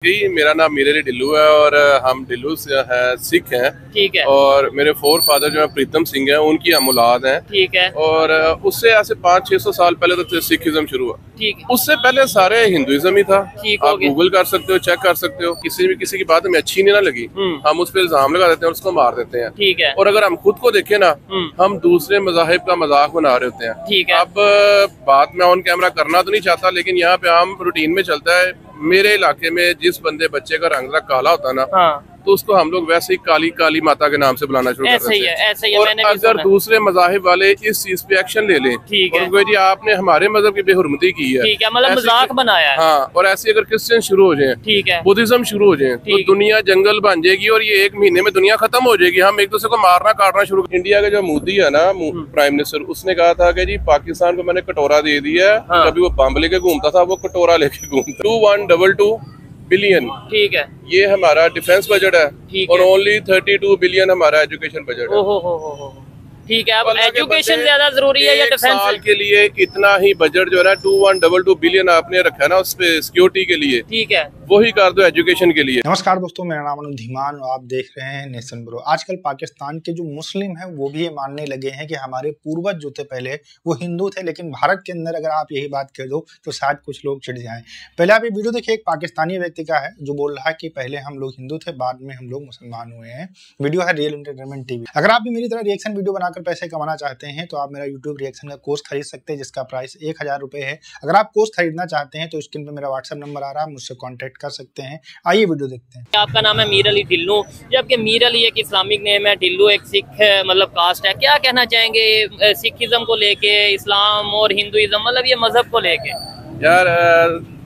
मेरा नाम मीर अली ढिल्लू है और हम ढिल्लू से हैं, सिख हैं। ठीक है। और मेरे फोर फादर जो है प्रीतम सिंह हैं, उनकी हम औलाद हैं। ठीक है। और उससे ऐसे 500-600 साल पहले तो सिखिज्म शुरू हुआ। ठीक है। उससे पहले सारे हिंदुइज्म ही था। ठीक आप गूगल कर सकते हो, चेक कर सकते हो। किसी की बात हमें अच्छी नहीं ना लगी, हम उस पर इल्जाम लगा देते हैं और उसको मार देते हैं। ठीक है। और अगर हम खुद को देखें ना, हम दूसरे मजाहिब का मजाक बना रहे होते हैं। ठीक है। अब बात मैं ऑन कैमरा करना तो नहीं चाहता, लेकिन यहाँ पे आम रूटीन में चलता है। मेरे इलाके में जिस बच्चे का रंग काला होता है ना, हाँ। तो उसको हम लोग वैसे ही काली काली माता के नाम से बुलाना शुरू कर देते हैं। ऐसा ही है, और मैंने भी अगर सुना। दूसरे मजाहिब वाले इस चीज पे एक्शन ले लें, ठीक है, और जी आपने हमारे मजहब की बेहुरमती की है, ठीक है, मतलब मजाक बनाया है। हाँ, और ऐसे अगर क्रिश्चियन शुरू हो जाए, ठीक है, बुद्धिज्म शुरू हो जाए, तो दुनिया जंगल बन जाएगी और ये 1 महीने में दुनिया खत्म हो जाएगी। हम एक दूसरे को मारना काटना शुरू। इंडिया का जो मोदी है ना, प्राइम मिनिस्टर, उसने कहा था कि जी पाकिस्तान को मैंने कटोरा दे दिया है। हाँ। कभी वो बम लेके घूमता था, वो कटोरा लेके घूमता। 2122 बिलियन, ठीक है, ये हमारा डिफेंस बजट है। और ओनली 32 बिलियन हमारा एजुकेशन बजट है। हो। ठीक है। अब एजुकेशन ज्यादा जरूरी है या डिफेंस? साल के लिए इतना ही बजट जो है ना, 2122 बिलियन आपने रखा है ना उस पे सिक्योरिटी के लिए। ठीक है, वही कर दो एजुकेशन के लिए। नमस्कार दोस्तों, मेरा नाम अनुज धीमान और आप देख रहे हैं नेशन ब्रो। आजकल पाकिस्तान के जो मुस्लिम हैं वो भी ये मानने लगे हैं कि हमारे पूर्वज जो थे पहले वो हिंदू थे, लेकिन भारत के अंदर अगर आप यही बात कह दो तो शायद कुछ लोग चिढ़ जाएं। पहले आप ये वीडियो देखिए, एक पाकिस्तानी व्यक्ति का है जो बोल रहा है कि पहले हम लोग हिंदू थे, बाद में हम लोग मुसलमान हुए हैं। वीडियो है रियल एंटरटेनमेंट टीवी। अगर आप भी मेरी तरह रिएक्शन वीडियो बनाकर पैसे कमाना चाहते हैं तो आप मेरा यूट्यूब रिएक्शन का कोर्स खरीद सकते हैं, जिसका प्राइस 1000 रुपए है। अगर आप कोर्स खरीदना चाहते हैं तो स्क्रीन पे मेरा व्हाट्सएप नंबर आ रहा है, मुझसे कॉन्टेक्ट कर सकते हैं। आइए वीडियो देखते हैं। आपका नाम है मीर अली ढिल्लू, जबकि मीर अली एक इस्लामिक नेम है, ढिल्लू एक सिख मतलब कास्ट है। क्या कहना चाहेंगे सिखिज्म को लेके, इस्लाम और हिंदुइज्म, मतलब ये मजहब को लेके? यार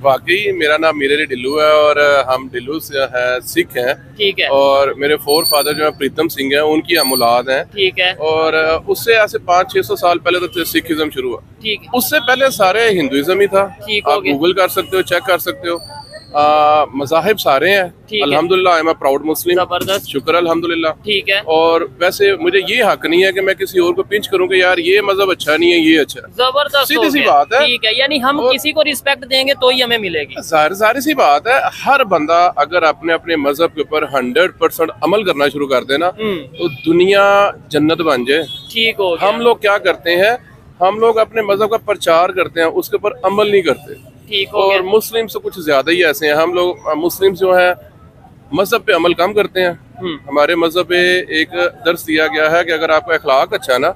वाकई मेरा नाम मीर अली ढिल्लू है और हम ढिल्लू से हैं, सिख हैं। ठीक है। और मेरे फोर फादर जो है प्रीतम सिंह हैं, उनकी हम औलाद हैं। ठीक है। और उससे ऐसे 500-600 साल पहले तो सिखिज्म शुरू हुआ। ठीक है। उससे पहले सारे हिंदुइज्म ही था। ठीक, आप गूगल कर सकते हो, चेक कर सकते हो। मज़ाहिब सारे हैं। अल्हम्दुलिल्लाह, आई एम अ प्राउड मुस्लिम। जबरदस्त, शुक्र अल्हम्दुलिल्लाह। ठीक है। और वैसे मुझे ये हक नहीं है कि मैं किसी और को पिंच करूं कि यार ये मजहब अच्छा नहीं है, ये अच्छा है। जबरदस्त, सीधी सी बात है। ठीक है, यानी हम किसी को रिस्पेक्ट देंगे तो ही हमें मिलेगी। सारी सी बात है। हर बंदा अगर अपने अपने मजहब के ऊपर 100% अमल करना शुरू कर देना, तो दुनिया जन्नत बन जाए। ठीक हो गया। हम लोग क्या करते हैं, हम लोग अपने मजहब का प्रचार करते हैं, उसके ऊपर अमल नहीं करते। ठीक हो और गया। मुस्लिम से कुछ ज्यादा ही ऐसे हैं। हम लोग मुस्लिम जो है मजहब पे अमल कम करते हैं। हमारे मजहब पे एक दर्स दिया गया है कि अगर आपका अखलाक अच्छा है ना,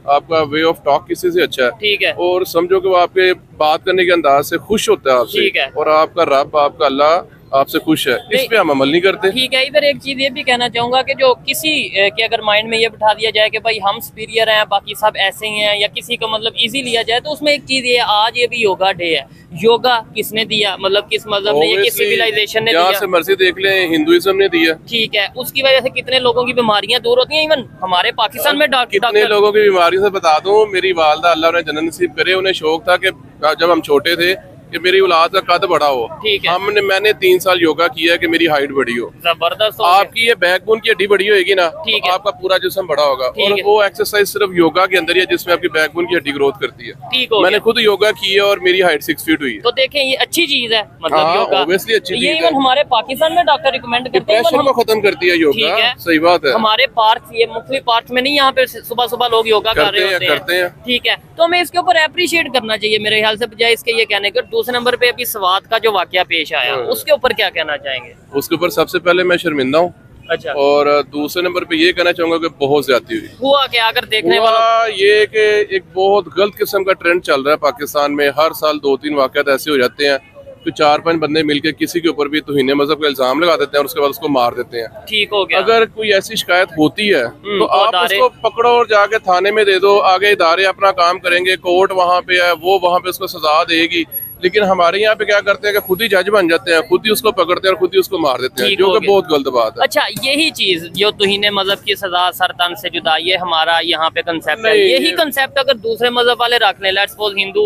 आपका वे ऑफ टॉक किसी से अच्छा है, ठीक है, और समझो कि वो आपके बात करने के अंदाज से खुश होता है आपसे, ठीक है, और आपका रब, आपका अल्लाह आपसे खुश है, इस पे हम अमल नहीं करते। ठीक है। इधर एक चीज ये भी कहना चाहूंगा कि जो किसी के अगर माइंड में ये बिठा दिया जाए कि भाई हम सुपीरियर हैं, बाकी सब ऐसे ही हैं, या किसी को मतलब इजी लिया जाए, तो उसमें एक चीज ये, आज ये भी योगा डे है। योगा किसने दिया, मतलब किस मजहब ने, किस सिविलाइजेशन ने दिया? से मर्जी देख ले, हिंदुइज्म ने दिया। ठीक है। उसकी वजह से कितने लोगों की बीमारियां दूर होती हैं। इवन हमारे पाकिस्तान में कितने लोगों की बीमारी से बता दूं। मेरी वालदा, अल्लाह उन्हें जन्नत नसीब करे, उन्हें शौक था कि जब हम छोटे थे कि मेरी औलाद का कद बड़ा हो। ठीक है। मैंने 3 साल योगा किया है कि मेरी हाइट बड़ी हो। जबरदस्त। आपकी ये बैकबोन की हड्डी बड़ी होगी ना, ठीक तो है, आपका पूरा जिस्म बड़ा होगा। और है। वो एक्सरसाइज सिर्फ योगा के अंदर ही है जिसमें आपकी बैकबोन की हड्डी ग्रोथ करती है। ठीक हो मैंने खुद योगा की है और मेरी हाइट 6 फीट हुई है। तो देखें, ये अच्छी चीज है, मतलब हाँ, योगा obviously अच्छी ये चीज है। इवन हमारे पाकिस्तान में डॉक्टर रिकमेंड करते हैं। डिप्रेशन को खत्म करती है योगा। ठीक है। सही बात है। हमारे पार्क, ये मुख्तलिफ पार्क में नहीं, यहाँ पे सुबह सुबह लोग योगा कर रहे होते हैं। ठीक है। तो हमें इसके ऊपर अप्रिशिएट करना चाहिए मेरे ख्याल से, बजाय इसके ये कहने के। दूसरे नंबर पे अभी स्वाद का जो वाकया पेश आया, उसके ऊपर क्या कहना चाहेंगे? उसके ऊपर सबसे पहले मैं शर्मिंदा हूँ। अच्छा। और दूसरे नंबर पे ये कहना चाहूंगा कि बहुत ज्यादा हुई। हुआ क्या, अगर देखने वालों? ये कि एक बहुत गलत किस्म का ट्रेंड चल रहा है पाकिस्तान में। हर साल 2-3 वाकयात ऐसे हो जाते हैं तो 4-5 बंदे मिलकर किसी के ऊपर भी तौहीन मजहब का इल्जाम लगा देते हैं और उसके बाद उसको मार देते हैं। ठीक हो गया। अगर कोई ऐसी शिकायत होती है तो आप उसको पकड़ो और जाके थाने में दे दो। आगे इदारे अपना काम करेंगे, कोर्ट वहाँ पे है, वो वहाँ पे उसको सजा देगी। लेकिन हमारे यहाँ पे क्या करते हैं कि खुद ही जज बन जाते हैं, खुद ही उसको पकड़ते हैं और खुद ही उसको मार देते हैं, जो कि बहुत गलत बात है। अच्छा, यही चीज जो तौहीन मजहब की सजा, सरतन से जुदा, ये हमारा यहाँ पे कंसेप्ट है। यही कंसेप्ट अगर दूसरे मजहब वाले रख लें, let's suppose Hindu,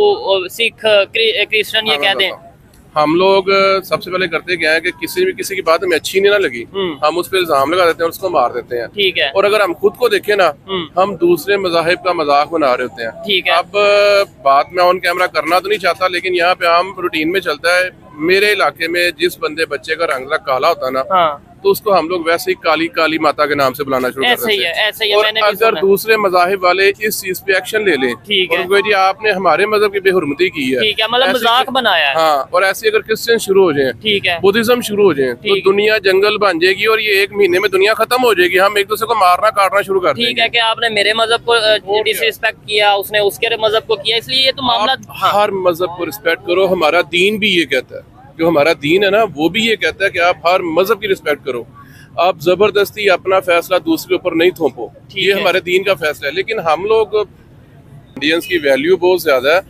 Sikh, Christian, ये कह दें, हम लोग सबसे पहले करते क्या है कि किसी की बात हमें अच्छी नहीं ना लगी, हम उस पर इल्जाम लगा देते हैं और उसको मार देते हैं। ठीक है। और अगर हम खुद को देखें ना, हम दूसरे मजाहिब का मजाक बना रहे होते हैं। ठीक है। अब बात मैं ऑन कैमरा करना तो नहीं चाहता, लेकिन यहाँ पे आम रूटीन में चलता है। मेरे इलाके में जिस बंदे बच्चे का रंग काला होता है ना, हाँ, तो उसको हम लोग वैसे ही काली काली माता के नाम से बुलाना शुरू कर देते हैं। ऐसे ही है, और मैंने भी अगर सुना है। दूसरे मजाहिब वाले इस चीज पे एक्शन ले लें, ठीक और है, उनको जी आपने हमारे मजहब की बेहुरमती की है, ठीक है, मतलब ऐसे- मजाक बनाया है। हाँ, और ऐसे अगर क्रिश्चियन शुरू हो जाए, ठीक है, बुद्धिज्म शुरू हो जाए, तो ठीक। दुनिया जंगल बन जाएगी और ये 1 महीने में दुनिया खत्म हो जाएगी। हम एक दूसरे को मारना काटना शुरू कर ठीक देंगे। है कि आपने मेरे मजहब को डिसरिस्पेक्ट किया, उसने उसके मजहब को किया, इसलिए ये तो मामला। आप हर मजहब को रिस्पेक्ट करो। हमारा दीन भी ये कहता है, जो हमारा दीन है ना, वो भी ये कहता है कि आप हर मजहब की रिस्पेक्ट करो। आप जबरदस्ती अपना फैसला दूसरे के ऊपर नहीं थोपो, ये हमारे दीन का फैसला है। लेकिन हम लोग इंडियंस की वैल्यू बहुत ज्यादा है,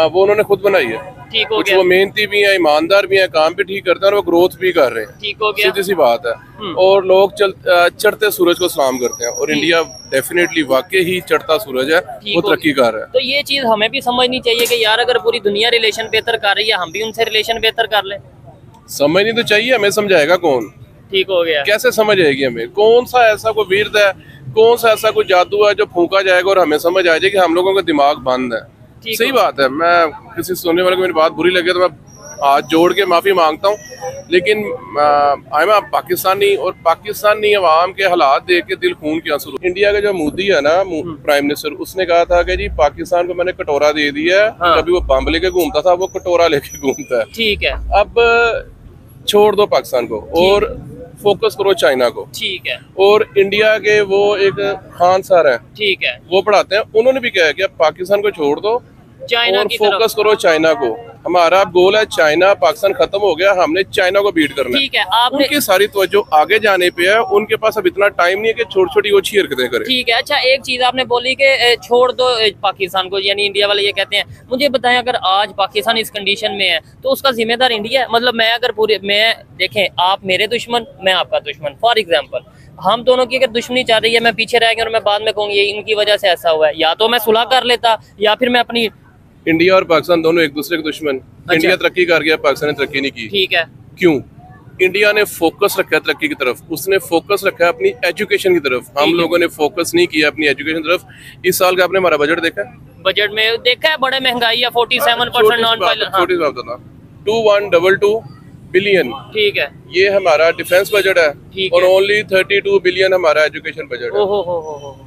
वो उन्होंने खुद बनाई है। ठीक हो कुछ गया, वो मेहनती भी हैं, ईमानदार भी हैं, काम भी ठीक करते हैं और वो ग्रोथ भी कर रहे हैं। ठीक हो गया। सीधी सी बात है। और लोग चढ़ते सूरज को सलाम करते हैं, और इंडिया डेफिनेटली वाकई ही चढ़ता सूरज है, वो तरक्की कर रहा है। तो ये चीज हमें भी समझनी चाहिए कि यार अगर पूरी दुनिया रिलेशन बेहतर कर रही है, हम भी उनसे रिलेशन बेहतर कर लें। समझनी तो चाहिए, हमें समझाएगा कौन? ठीक हो गया। कैसे समझ आएगी हमें? कौन सा ऐसा कोई वीर्द है, कौन सा ऐसा कोई जादू है जो फूंका जाएगा और हमें समझ आ जाए कि हम लोगों का दिमाग बंद है? सही बात है। मैं किसी सुनने वाले को मेरी बात बुरी लगे तो मैं हाथ जोड़ के माफी मांगता हूँ, लेकिन आई एम पाकिस्तानी, और पाकिस्तानी अवाम के हालात देख के दिल खून के आंसू। इंडिया का जो मोदी है ना, प्राइम मिनिस्टर, उसने कहा था कि जी पाकिस्तान को मैंने कटोरा दे दिया है। हाँ। कभी वो बम लेके घूमता था, वो कटोरा लेके घूमता है। ठीक है, अब छोड़ दो पाकिस्तान को और फोकस करो चाइना को। ठीक है, और इंडिया के वो एक खान सर हैं, ठीक है, वो पढ़ाते हैं, उन्होंने भी कहा है कि अब पाकिस्तान को छोड़ दो चाइना और की तरफ। फोकस करो चाइना को। हमारा गोल है चाइना, पाकिस्तान खत्म हो गया, हमने चाइना को बीट करना है। ठीक है, आपने उनकी सारी तवज्जो आगे जाने पे है, उनके पास अब इतना टाइम नहीं है कि छोटी छोटी अच्छी हरकतें करें। ठीक है। अच्छा, एक चीज आपने बोली कि छोड़ दो पाकिस्तान को, यानी इंडिया वाले ये कहते हैं। मुझे बताएं, अगर आज पाकिस्तान इस कंडीशन में है तो उसका जिम्मेदार इंडिया है? मतलब मैं अगर देखें, आप मेरे दुश्मन, मैं आपका दुश्मन, फॉर एग्जाम्पल हम दोनों की अगर दुश्मनी चल रही है, मैं पीछे रह गया और मैं बाद में कहूँगी इनकी वजह से ऐसा हुआ है, या तो मैं सुलह कर लेता या फिर मैं अपनी। इंडिया और पाकिस्तान दोनों एक दूसरे के दुश्मन। इंडिया तरक्की कर गया, पाकिस्तान ने तरक्की नहीं की। ठीक है, क्यों? इंडिया ने फोकस रखा है तरक्की की तरफ, उसने फोकस रखा है अपनी एजुकेशन की तरफ। हम लोगों ने फोकस नहीं किया अपनी एजुकेशन की तरफ। इस साल का आपने हमारा बजट देखा है? बजट में देखा है बड़े महंगाई है, 47% नॉन पायलट। 2122 बिलियन, ठीक है, ये हमारा डिफेंस बजट है, और ओनली 32 बिलियन हमारा एजुकेशन बजट है। हो।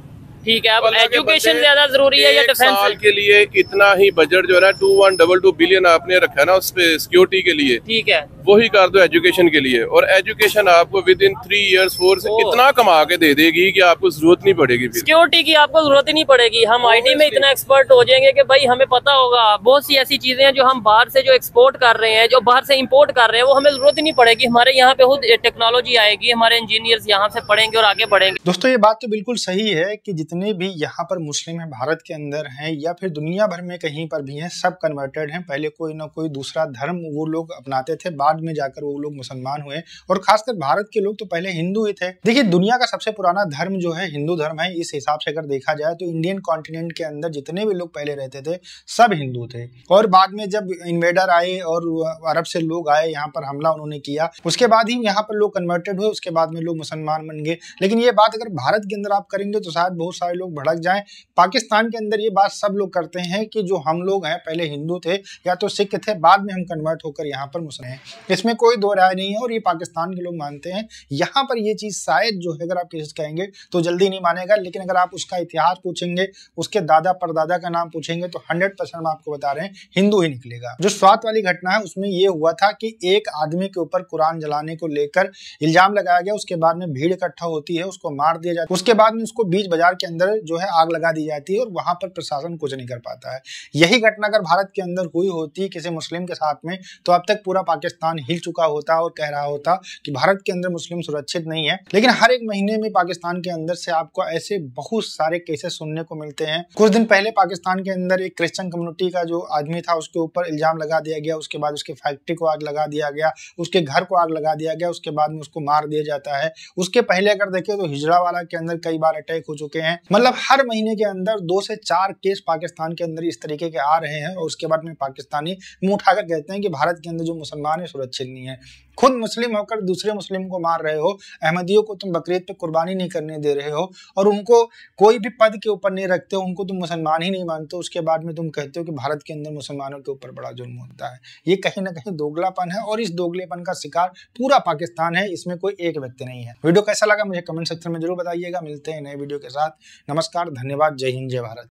ठीक है, अब अल्लाह के एजुकेशन बंदे, ज्यादा जरूरी है या एक साल डिफेंस? के लिए इतना ही बजट जो है ना 2122 बिलियन आपने रखा है ना उस पे सिक्योरिटी के लिए, ठीक है, वही कर दो एजुकेशन के लिए। और एजुकेशन आपको विद इन 3 इयर्स 4 से इतना कमा के दे देगी कि आपको जरूरत नहीं पड़ेगी। सिक्योरिटी की आपको जरूरत ही नहीं पड़ेगी। हम आईटी में इतना एक्सपर्ट हो जाएंगे कि भाई हमें पता होगा बहुत सी ऐसी चीजें हैं जो हम बाहर से जो एक्सपोर्ट कर रहे हैं, जो बाहर से इंपोर्ट कर रहे हैं, वो हमें जरूरत ही नहीं पड़ेगी। हमारे यहाँ पे खुद टेक्नोलॉजी आएगी, हमारे इंजीनियर्स यहाँ से पढ़ेंगे और आगे बढ़ेंगे। दोस्तों, ये बात तो बिल्कुल सही है कि जितने भी यहाँ पर मुस्लिम हैं, भारत के अंदर हैं या फिर दुनिया भर में कहीं पर भी हैं, सब कन्वर्टेड हैं। पहले कोई ना कोई दूसरा धर्म वो लोग अपनाते थे, बाद में जाकर वो लोग मुसलमान हुए, और खासकर भारत के लोग तो पहले हिंदू ही थे। देखिए, दुनिया का सबसे पुराना धर्म जो है हिंदू धर्म है। इस हिसाब से अगर देखा जाए तो इंडियन कॉन्टिनेंट के अंदर जितने भी लोग पहले रहते थे सब हिंदू थे, और बाद में जब इन्वेडर आए और अरब से लोग आए, यहाँ पर हमला उन्होंने किया, उसके बाद ही यहाँ पर लोग कन्वर्टेड हुए, उसके बाद में लोग मुसलमान बन गए। लेकिन ये बात अगर भारत के अंदर आप करेंगे तो शायद बहुत सारे लोग भड़क जाएं। पाकिस्तान के अंदर ये बात सब लोग करते हैं कि जो हम लोग हैं पहले हिंदू थे या तो सिख थे, बाद में हम कन्वर्ट होकर यहाँ पर मुसलमान हैं, इसमें कोई दो राय नहीं है, और ये पाकिस्तान के लोग मानते हैं। यहाँ पर ये चीज शायद जो है अगर आप किसी कहेंगे तो जल्दी नहीं मानेगा, लेकिन अगर आप उसका इतिहास पूछेंगे, उसके दादा परदादा का नाम पूछेंगे तो 100% हम आपको बता रहे हैं हिंदू ही निकलेगा। जो स्वात वाली घटना है उसमें ये हुआ था कि एक आदमी के ऊपर कुरान जलाने को लेकर इल्जाम लगाया गया, उसके बाद में भीड़ इकट्ठा होती है, उसको मार दिया जाता है, उसके बाद में उसको बीच बाजार के अंदर जो है आग लगा दी जाती है, और वहां पर प्रशासन कुछ नहीं कर पाता है। यही घटना अगर भारत के अंदर हुई होती किसी मुस्लिम के साथ में, तो अब तक पूरा पाकिस्तान हिल चुका होता और कह रहा होता कि भारत के अंदर मुस्लिम सुरक्षित नहीं है। लेकिन हर एक महीने में पाकिस्तान के अंदर से आपको ऐसे बहुत सारे केसेस सुनने को मिलते हैं। कुछ दिन पहले पाकिस्तान के अंदर एक क्रिश्चियन कम्युनिटी का जो आदमी था उसके ऊपर इल्जाम लगा दिया गया, उसके बाद उसके फैक्ट्री को आग लगा दिया गया, उसके घर को आग लगा दिया गया, उसके बाद में उसको मार दिया जाता है। उसके पहले अगर देखें तो हिजरावाला के अंदर कई बार अटैक हो चुके हैं। मतलब हर महीने के अंदर 2 से 4 केस पाकिस्तान के अंदर इस तरीके के आ रहे हैं, और उसके बाद में पाकिस्तानी मुंह उठाकर कहते हैं कि भारत के अंदर जो मुसलमान है सुरक्षित नहीं है। खुद मुस्लिम होकर दूसरे मुस्लिम को मार रहे हो, अहमदियों को तुम बकरीद पे कुर्बानी नहीं करने दे रहे हो और उनको कोई भी पद के ऊपर नहीं रखते हो, उनको तुम मुसलमान ही नहीं मानते हो, उसके बाद में तुम कहते हो कि भारत के अंदर मुसलमानों के ऊपर बड़ा जुल्म होता है। ये कहीं ना कहीं दोगलापन है और इस दोगलेपन का शिकार पूरा पाकिस्तान है, इसमें कोई एक व्यक्ति नहीं है। वीडियो कैसा लगा मुझे कमेंट सेक्शन में जरूर बताइएगा। मिलते हैं नए वीडियो के साथ। नमस्कार, धन्यवाद, जय हिंद, जय भारत।